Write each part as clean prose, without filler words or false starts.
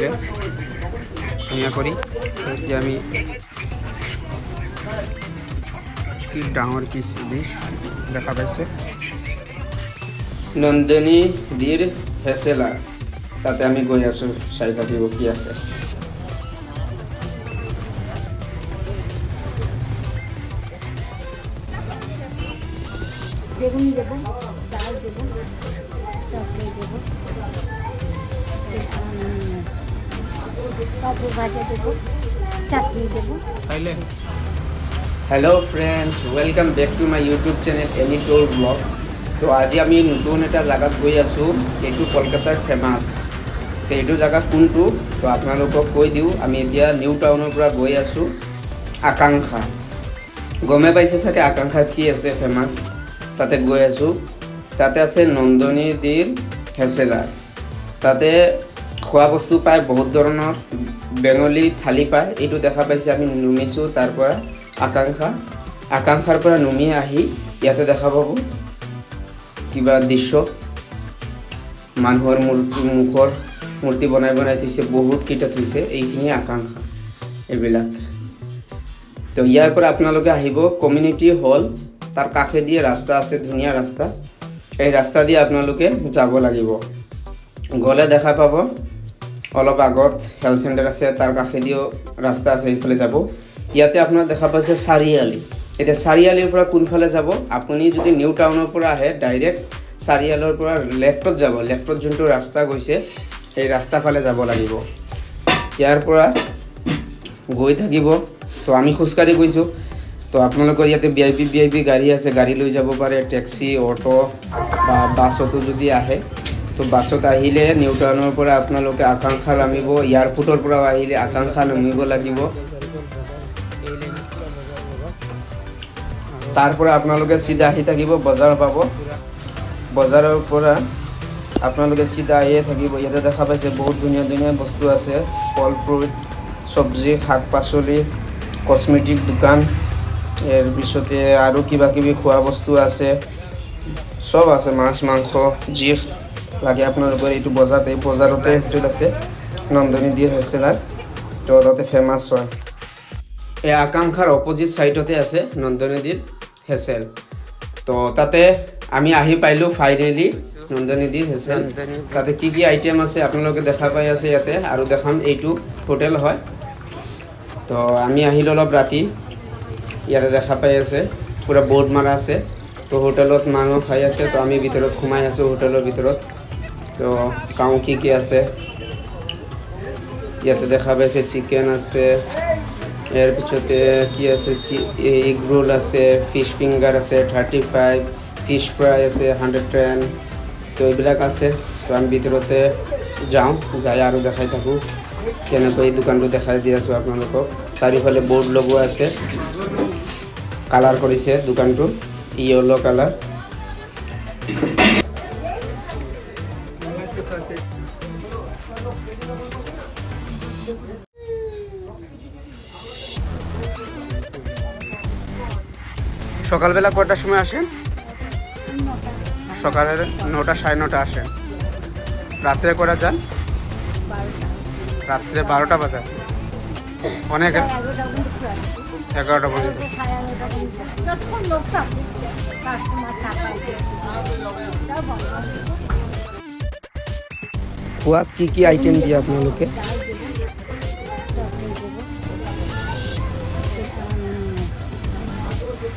দিলে ধুনীয়া কৰি। এতিয়া আমি কি ডাঙৰ পিচ ডিছ দেখা পাইছে নন্দিনী দিৰ হেচেলা। তাতে আমি গৈ আছোঁ, চাই থাকিব কি আছে। বেগুন দেবো, ডাল দেবো, তরকারি দেবো, পাপড় ভাজা দেবো, চাটনি দেবো। Hello' friends, welcome back to my YouTube channel any tour blog. তো আজি আমি নতুন এটা জেগাত গৈ আছোঁ, এইটো কলকাতাৰ ফেমাছ। তো এইটো জেগা কোনটো তো আপোনালোকক কৈ দিওঁ। আমি এতিয়া নিউ টাউনৰ পৰা গৈ আছোঁ আকাংক্ষা। গমে পাইছে চাগে আকাংক্ষাত কি আছে ফেমাছ। তাতে গৈ আছোঁ। তাতে আছে নন্দিনী দিৰ হেচেলা। তাতে খোৱা বস্তু পায়, বহুত ধৰণৰ বেঙলী থালি পায়। এইটো দেখা পাইছে, আমি নুমিছোঁ তাৰ পৰা আকাংক্ষাৰ পৰা নুমি আহি ইয়াতে দেখা পাব কিবা দৃশ্য। মানুহৰ মুখৰ মূৰ্তি বনাই থৈছে, বহুত কেইটা থৈছে। এইখিনি আকাংক্ষা এইবিলাক। তো ইয়াৰ পৰা আপোনালোকে আহিব কমিউনিটি হল, তাৰ কাষেদি ৰাস্তা আছে, ধুনীয়া ৰাস্তা। এই ৰাস্তা দি আপোনালোকে যাব লাগিব। গ'লে দেখা পাব অলপ আগত হেল্থ চেণ্টাৰ আছে, তাৰ কাষেদিও ৰাস্তা আছে, এইফালে যাব। ইয়াতে আপোনাৰ দেখা পাইছে চাৰিআলি। এতিয়া চাৰিআলিৰ পৰা কোনফালে যাব? আপুনি যদি নিউ টাউনৰ পৰা আহে ডাইৰেক্ট চাৰিআলিৰ পৰা লেফ্টত যাব। লেফ্টত যোনটো ৰাস্তা গৈছে সেই ৰাস্তা ফালে যাব লাগিব। ইয়াৰ পৰা গৈ থাকিব। তো আমি খোজকাঢ়ি গৈছোঁ। তো আপোনালোকৰ ইয়াতে ভি আই পি গাড়ী আছে, গাড়ী লৈ যাব পাৰে, টেক্সি, অটো বা বাছতো যদি আহে। তো বাছত আহিলে নিউ টাউনৰ পৰা আপোনালোকে আকাংক্ষা নামিব। এয়াৰপোৰ্টৰ পৰা আহিলে আকাংক্ষা নামিব লাগিব। তাৰ পৰা আপোনালোকে চিধা আহি থাকিব, বজাৰ পাব। বজাৰৰ পৰা আপোনালোকে চিধা আহিয়ে থাকিব। ইয়াতে দেখা পাইছে বহুত ধুনীয়া ধুনীয়া বস্তু আছে, ফল ফ্ৰুট, চব্জি, শাক পাচলি, কচমেটিক দোকান। ইয়াৰ পিছতে আৰু কিবা কিবি খোৱা বস্তু আছে, চব আছে, মাছ মাংস যি লাগে আপোনালোকৰ। এইটো বজাৰত, এই বজাৰতে হোটেল আছে নন্দিনী দিৰ হেচেলাৰ। তো তাতে ফেমাছ হয়। এই আকাংক্ষাৰ অপজিট ছাইডতে আছে নন্দিনী দিৰ হেচেল। তো তাতে আমি আহি পাইলোঁ ফাইনেলি নন্দিনী দিৰ হেচেল। তাতে কি কি আইটেম আছে আপোনালোকে দেখা পাই আছে ইয়াতে, আৰু দেখাম। এইটো হোটেল হয়। তো আমি আহিলোঁ অলপ ৰাতি। ইয়াতে দেখা পাই আছে পুৰা বৰ্ড মাৰা আছে। তো হোটেলত মানুহ খাই আছে। তো আমি ভিতৰত সোমাই আছোঁ হোটেলৰ ভিতৰত। তো চাওঁ কি কি আছে। ইয়াতে দেখা পাইছে চিকেন আছে, ইয়াৰ পিছতে কি আছে, এগ ৰোল আছে, ফিছ ফিংগাৰ আছে 35, ফিছ ফ্ৰাই আছে 110। তো এইবিলাক আছে। তো আমি ভিতৰতে যাওঁ, যাই আৰু দেখাই থাকোঁ কেনেকৈ এই দোকানটো দেখাই দি আছোঁ আপোনালোকক। চাৰিওফালে বৰ্ড লগোৱা আছে, কালাৰ কৰিছে দোকানটো য়েলো কালাৰ। সকালবেলা কটাৰ সময় আসেন? সকালেৰ 9টা 9:30 আসেন। ৰাত্ৰে কৰা যান? ৰাত্ৰে 12টা বাজে। অনেক 11টা পৰ্যন্ত। খোৱাত কি কি আইটেম দিয়ে আপোনালোকে?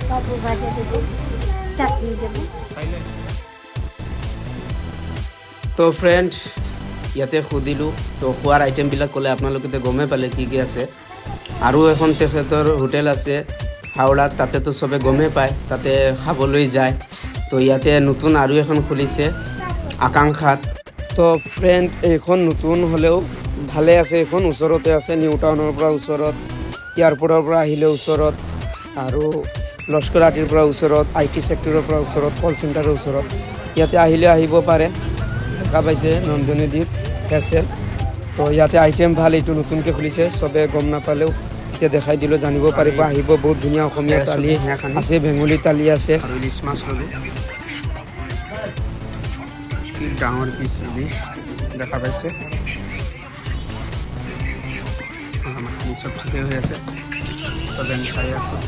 পাপড় ভাজা দেবো, চাটনি দেবো। তো ফ্ৰেণ্ড, ইয়াতে সুধিলোঁ। তো খোৱাৰ আইটেমবিলাক ক'লে আপোনালোকে গমে পালে কি কি আছে। আৰু এখন তেখেতৰ হোটেল আছে হাওড়াত, তাতেতো চবে গমে পায়, তাতে খাবলৈ যায়। তো ইয়াতে নতুন আৰু এখন খুলিছে আকাংক্ষাত। তো ফ্ৰেণ্ড, এইখন নতুন হ'লেও ভালে আছে। এইখন ওচৰতে আছে, নিউ টাউনৰ পৰা ওচৰত, এয়াৰপৰ্টৰ পৰা আহিলে ওচৰত, আৰু লস্কৰাটিৰ পৰা ওচৰত, IT ছেক্টৰৰ পৰা ওচৰত, কল চেণ্টাৰৰ ওচৰত। ইয়াতে আহিলে আহিব পাৰে। দেখা পাইছে নন্দিনী দিৰ হেচেল। তো ইয়াতে আইটেম ভাল, এইটো নতুনকৈ খুলিছে, চবে গম নাপালেও এতিয়া দেখাই দিলোঁ, জানিব পাৰিব, আহিব। বহুত ধুনীয়া অসমীয়া থালি আছে, বেঙলী থালি আছে। আৰু ইলিছ মাছ ল'লোঁ, কি ডাঙৰ পিচ ইলিছ দেখা পাইছে। চব ঠিকেই হৈ আছে চবে আমি খাই আছোঁ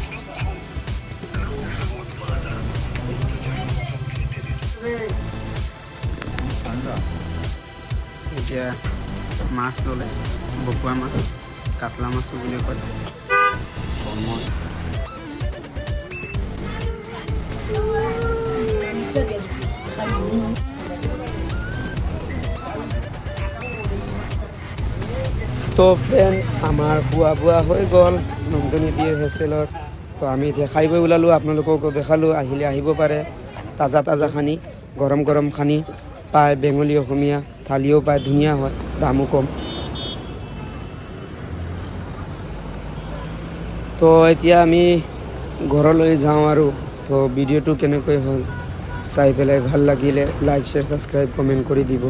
এতিয়া মাছ ল'লে বকুৱা মাছ কাতলা মাছো বুলি কয় কমন তো ফ্ৰেণ্ড আমাৰ খোৱা বোৱা হৈ গ'ল নন্দনী বিয়ে হোষ্টেলত তো আমি এতিয়া খাই বৈ ওলালোঁ আপোনালোককো দেখালোঁ আহিলে আহিব পাৰে তাজা তাজা খানি গৰম গৰম খানি পায় বেংগলী অসমীয়া থালিও পায় ধুনীয়া হয় দামো কম তো এতিয়া আমি ঘৰলৈ যাওঁ আৰু তো ভিডিঅ'টো কেনেকৈ হ'ল চাই পেলাই ভাল লাগিলে লাইক শ্বেয়াৰ ছাবস্ক্ৰাইব কমেণ্ট কৰি দিব